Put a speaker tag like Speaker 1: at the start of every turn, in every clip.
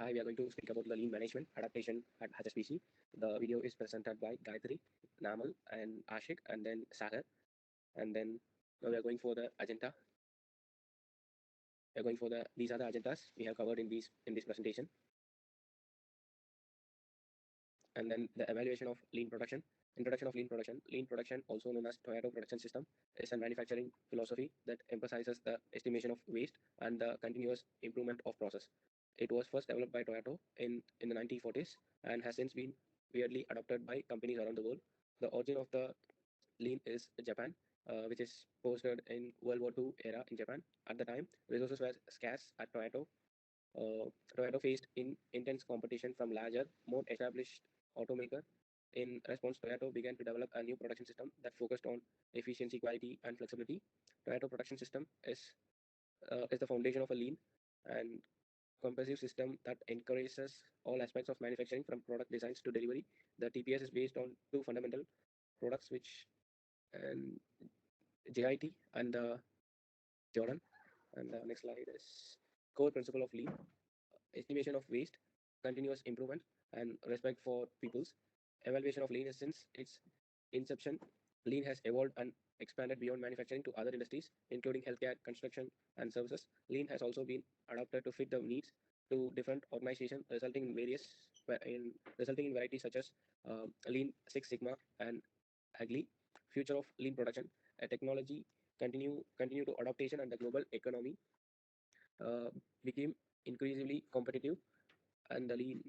Speaker 1: Hi, we are going to speak about the lean management adaptation at HSBC. The video is presented by Gayatri, Namal, and Ashik, and then Sagar. And then now we are going for the agenda. We are going for these are the agendas we have covered in this presentation. And then the evaluation of lean production. Introduction of lean production. Lean production, also known as Toyota Production System, is a manufacturing philosophy that emphasizes the estimation of waste and the continuous improvement of process. It was first developed by Toyota in the 1940s and has since been weirdly adopted by companies around the world. The origin of the lean is Japan, which is posted in World War II era in Japan. At the time, resources were scarce at Toyota. Toyota faced intense competition from larger, more established automaker. In response, Toyota began to develop a new production system that focused on efficiency, quality, and flexibility. Toyota production system is the foundation of a lean and comprehensive system that encourages all aspects of manufacturing from product designs to delivery. The TPS is based on two fundamental products, which and JIT and Jordan. And the next slide is core principle of lean: estimation of waste, continuous improvement, and respect for people's. Evaluation of lean is since its inception, lean has evolved and expanded beyond manufacturing to other industries, including healthcare, construction, and services. Lean has also been adapted to fit the needs to different organizations, resulting in varieties such as Lean Six Sigma and Agile. Future of lean production, a technology continue to adaptation, and the global economy became increasingly competitive, and the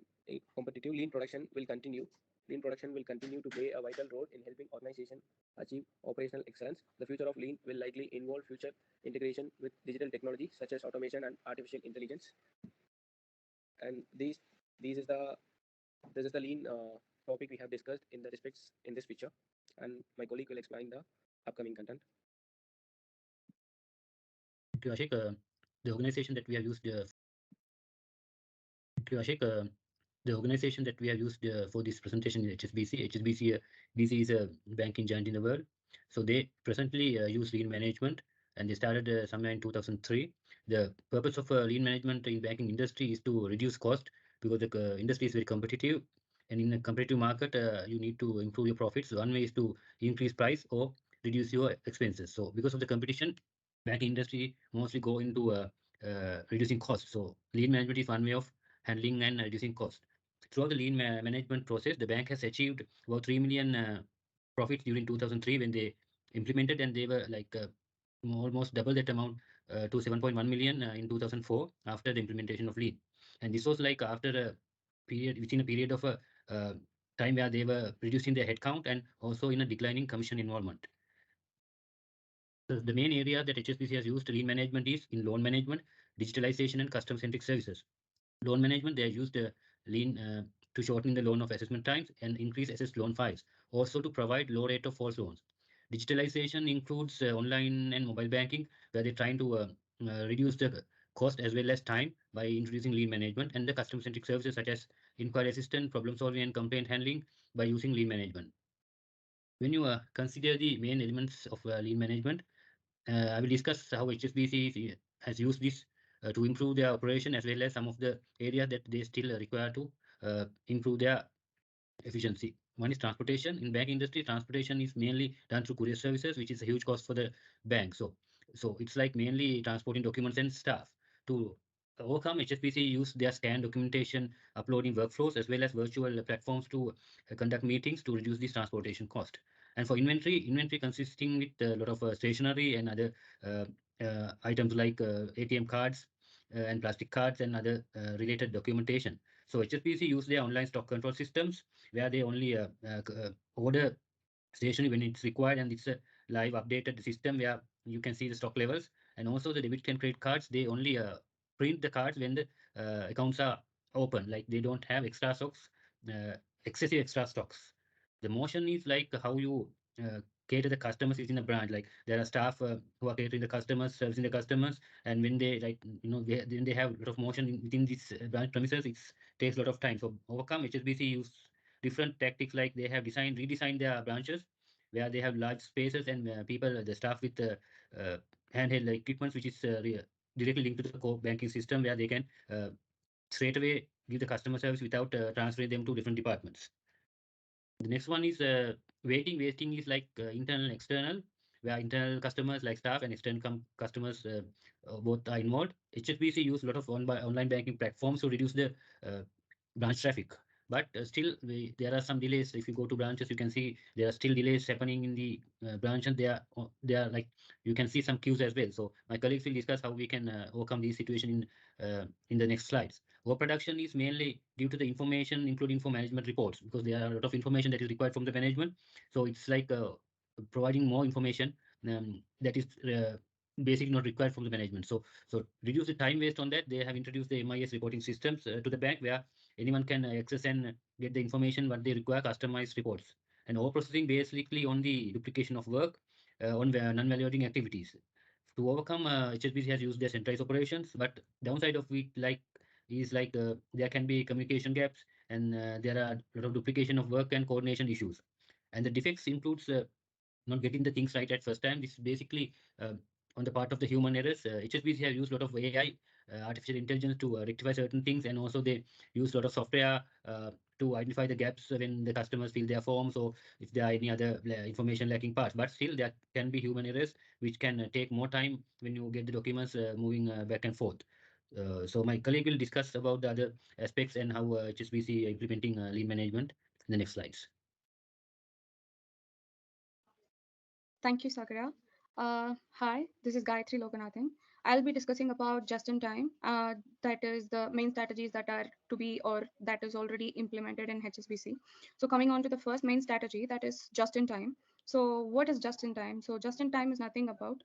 Speaker 1: competitive lean production will continue. Lean production will continue to play a vital role in helping organizations achieve operational excellence. The future of lean will likely involve future integration with digital technology such as automation and artificial intelligence. And this is the lean topic we have discussed in the respects in this picture, and my colleague will explain the upcoming content.
Speaker 2: Thank you, Ashik. The organization that we have used the organization that we have used for this presentation is HSBC. HSBC is a banking giant in the world. So they presently use lean management, and they started somewhere in 2003. The purpose of lean management in banking industry is to reduce cost, because the industry is very competitive, and in a competitive market, you need to improve your profits. One way is to increase price or reduce your expenses. So because of the competition, banking industry mostly go into reducing costs. So lean management is one way of handling and reducing cost. Throughout the lean management process, the bank has achieved about 3 million profits during 2003 when they implemented, and they were like almost double that amount to 7.1 million in 2004 after the implementation of lean. And this was like after a period, within a period of a time where they were reducing their headcount and also in a declining commission involvement. The main area that HSBC has used lean management is in loan management, digitalization, and customer-centric services. Loan management, they have used lean to shorten the loan of assessment times and increase assessed loan files, also to provide low rate of false loans. Digitalization includes online and mobile banking, where they're trying to reduce the cost as well as time by introducing lean management, and the customer-centric services such as inquiry assistant, problem solving, and complaint handling by using lean management. When you consider the main elements of lean management, I will discuss how HSBC has used this to improve their operation, as well as some of the areas that they still require to improve their efficiency. One is transportation. In bank industry, transportation is mainly done through courier services, which is a huge cost for the bank. So it's like mainly transporting documents and staff. To overcome, HSBC use their scan documentation, uploading workflows, as well as virtual platforms to conduct meetings to reduce this transportation cost. And for inventory consisting with a lot of stationery and other items like ATM cards and plastic cards and other related documentation. So HSBC use their online stock control systems, where they only order stationery when it's required, and it's a live updated system where you can see the stock levels. And also the debit and credit cards, they only print the cards when the accounts are open, like they don't have extra stocks, excessive extra stocks. The motion is like how you cater the customers is in a branch. Like there are staff who are catering the customers, servicing the customers, and when they then they have a lot of motion within this branch premises, it takes a lot of time. So overcome, HSBC use different tactics, like they have redesigned their branches where they have large spaces and the staff with handheld equipment, which is directly linked to the core banking system, where they can straight away give the customer service without transferring them to different departments. The next one is waiting. Waiting is like internal and external, where internal customers like staff and external customers both are involved. HSBC use a lot of online banking platforms to reduce the uh, branch traffic. But still, there are some delays. If you go to branches, you can see there are still delays happening in the branch, and they are like you can see some queues as well. So my colleagues will discuss how we can overcome these situation in the next slides. Overproduction is mainly due to the information, including for management reports, because there are a lot of information that is required from the management. So it's like providing more information that is basically not required from the management. So reduce the time waste on that. They have introduced the MIS reporting systems to the bank where anyone can access and get the information what they require, customized reports. And overprocessing basically on the duplication of work on non-value-adding activities. To overcome, HSBC has used their centralized operations, but downside of it is like there can be communication gaps and there are a lot of duplication of work and coordination issues. And the defects includes not getting the things right at first time. This is basically on the part of the human errors. HSBC have used a lot of AI, artificial intelligence to rectify certain things, and also they use a lot of software to identify the gaps when the customers fill their forms or if there are any other information lacking parts. But still, there can be human errors which can take more time when you get the documents moving back and forth. So my colleague will discuss about the other aspects and how HSBC implementing lean management in the next slides.
Speaker 3: Thank you, Sakura. Hi, this is Gayatri Loganathan. I'll be discussing about just-in-time. That is the main strategies that are to be or that is already implemented in HSBC. So coming on to the first main strategy, that is just-in-time. So what is just-in-time? So just-in-time is nothing about.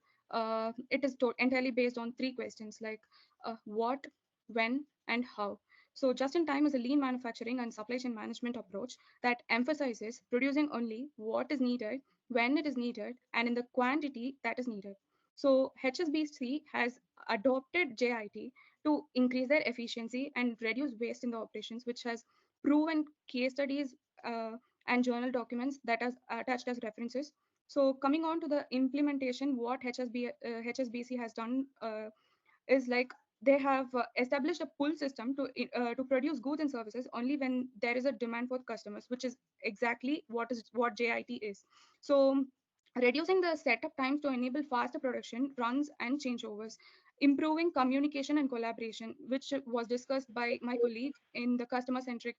Speaker 3: It is entirely based on three questions like what, when, and how. So just-in-time is a lean manufacturing and supply chain management approach that emphasizes producing only what is needed when it is needed and in the quantity that is needed. So HSBC has adopted JIT to increase their efficiency and reduce waste in the operations, which has proven case studies and journal documents that are attached as references. So coming on to the implementation, what HSBC has done is like they have established a pull system to produce goods and services only when there is a demand for customers, which is exactly what JIT is. So reducing the setup times to enable faster production runs and changeovers, improving communication and collaboration, which was discussed by my colleague in the customer centric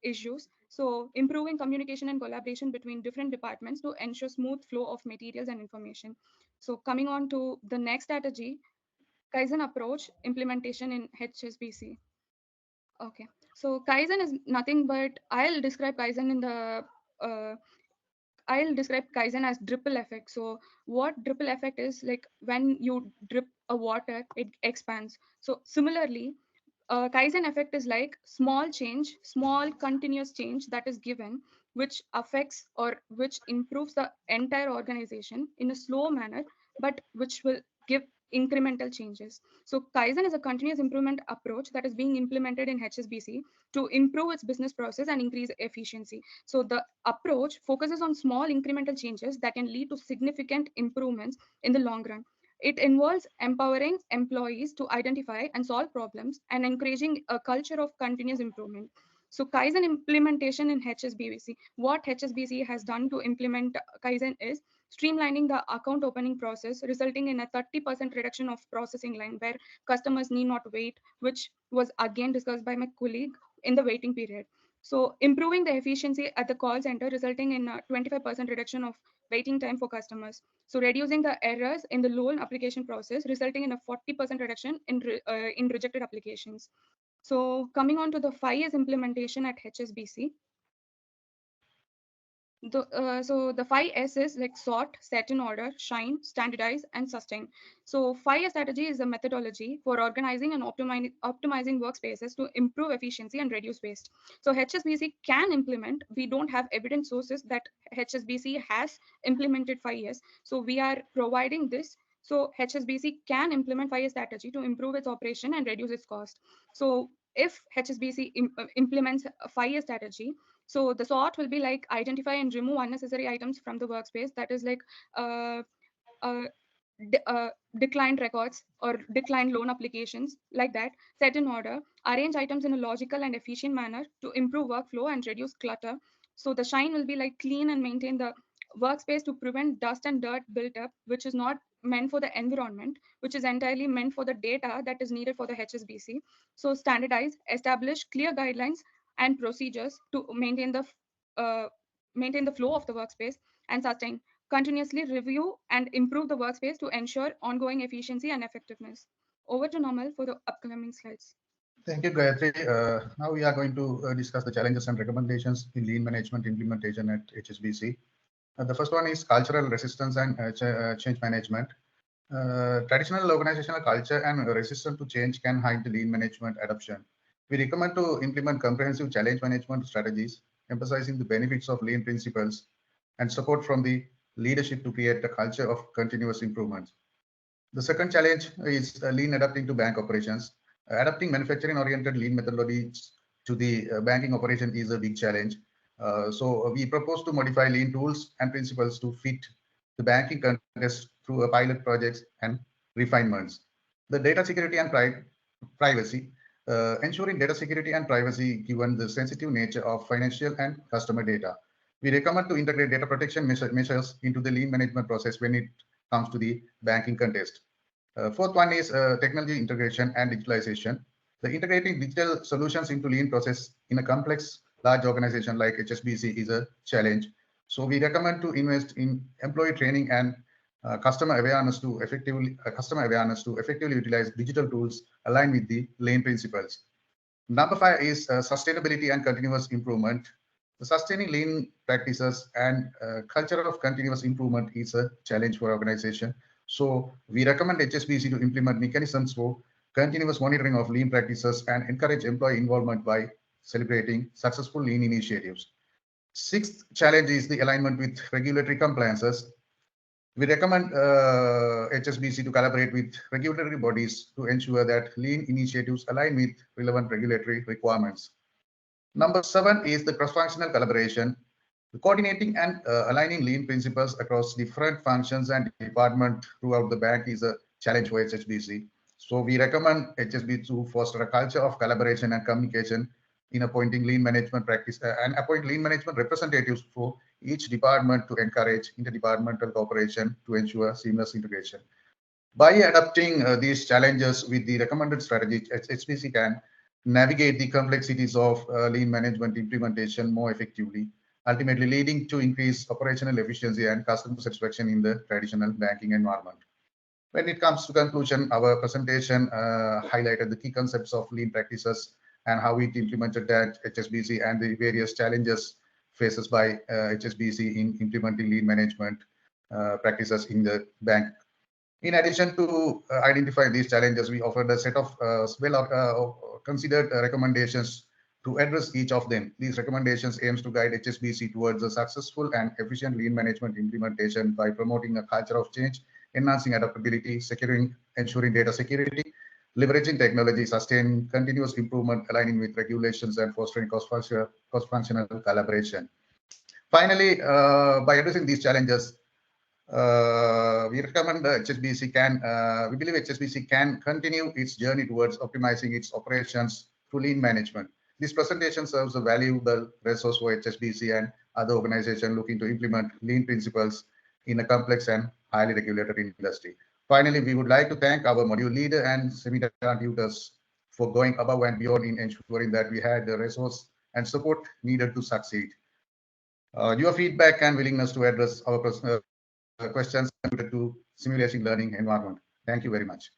Speaker 3: issues. So improving communication and collaboration between different departments to ensure smooth flow of materials and information. So coming on to the next strategy, Kaizen approach implementation in HSBC. Okay, so Kaizen is nothing but uh, I'll describe Kaizen as dripple effect. So what dripple effect is like when you drip a water, it expands. So similarly, Kaizen effect is like small change, small continuous change that is given, which affects or which improves the entire organization in a slow manner, but which will give incremental changes. So Kaizen is a continuous improvement approach that is being implemented in HSBC to improve its business process and increase efficiency. So the approach focuses on small incremental changes that can lead to significant improvements in the long run. It involves empowering employees to identify and solve problems and encouraging a culture of continuous improvement. So Kaizen implementation in HSBC, what HSBC has done to implement Kaizen is streamlining the account opening process, resulting in a 30% reduction of processing line where customers need not wait, which was again discussed by my colleague in the waiting period. So improving the efficiency at the call center, resulting in a 25% reduction of waiting time for customers. So reducing the errors in the loan application process, resulting in a 40% reduction in rejected applications. So coming on to the 5 years implementation at HSBC, so the 5S is like sort, set in order, shine, standardize, and sustain. So 5 year strategy is a methodology for organizing and optimizing workspaces to improve efficiency and reduce waste. So HSBC can implement. We don't have evidence sources that HSBC has implemented 5 years. So we are providing this. So HSBC can implement 5 year strategy to improve its operation and reduce its cost. So if HSBC implements a 5 year strategy, so the sort will be like identify and remove unnecessary items from the workspace. That is like uh, uh, declined records or declined loan applications like that. Set in order, arrange items in a logical and efficient manner to improve workflow and reduce clutter. So the shine will be like clean and maintain the workspace to prevent dust and dirt built up, which is not meant for the environment, which is entirely meant for the data that is needed for the HSBC. So standardize, establish clear guidelines and procedures to maintain the flow of the workspace, and sustain, continuously review and improve the workspace to ensure ongoing efficiency and effectiveness. Over to Normal for the upcoming slides.
Speaker 4: Thank you, Gayatri. Now we are going to discuss the challenges and recommendations in lean management implementation at HSBC. The first one is cultural resistance and change management. Traditional organizational culture and resistance to change can hide the lean management adoption. We recommend to implement comprehensive challenge management strategies, emphasizing the benefits of lean principles and support from the leadership to create a culture of continuous improvement. The second challenge is lean adapting to bank operations. Adapting manufacturing-oriented lean methodologies to the banking operation is a big challenge. So we propose to modify lean tools and principles to fit the banking context through a pilot projects and refinements. The data security and privacy, ensuring data security and privacy given the sensitive nature of financial and customer data. We recommend to integrate data protection measures into the lean management process when it comes to the banking context. Fourth one is technology integration and digitalization. The integrating digital solutions into lean process in a complex, large organization like HSBC is a challenge. So we recommend to invest in employee training and customer awareness to effectively utilize digital tools aligned with the lean principles. Number 5 is sustainability and continuous improvement. The sustaining lean practices and culture of continuous improvement is a challenge for organization. So we recommend HSBC to implement mechanisms for continuous monitoring of lean practices and encourage employee involvement by celebrating successful lean initiatives. Sixth challenge is the alignment with regulatory compliances. We recommend HSBC to collaborate with regulatory bodies to ensure that lean initiatives align with relevant regulatory requirements. Number 7 is the cross-functional collaboration. Coordinating and aligning lean principles across different functions and departments throughout the bank is a challenge for HSBC. So we recommend HSBC to foster a culture of collaboration and communication in appointing lean management practice and appoint lean management representatives for each department to encourage interdepartmental cooperation to ensure seamless integration. By adapting these challenges with the recommended strategy, HSBC can navigate the complexities of lean management implementation more effectively, ultimately leading to increased operational efficiency and customer satisfaction in the traditional banking environment. When it comes to conclusion, our presentation highlighted the key concepts of lean practices and how it implemented at HSBC and the various challenges faced by HSBC in implementing lean management practices in the bank. In addition to identifying these challenges, we offered a set of considered recommendations to address each of them. These recommendations aims to guide HSBC towards a successful and efficient lean management implementation by promoting a culture of change, enhancing adaptability, ensuring data security, leveraging technology, sustaining continuous improvement, aligning with regulations, and fostering cross-functional collaboration. Finally, by addressing these challenges, we recommend we believe HSBC can continue its journey towards optimizing its operations through lean management. This presentation serves a valuable resource for HSBC and other organizations looking to implement lean principles in a complex and highly regulated industry. Finally, we would like to thank our module leader and seminar tutors for going above and beyond in ensuring that we had the resource and support needed to succeed. Your feedback and willingness to address our questions to simulation learning environment. Thank you very much.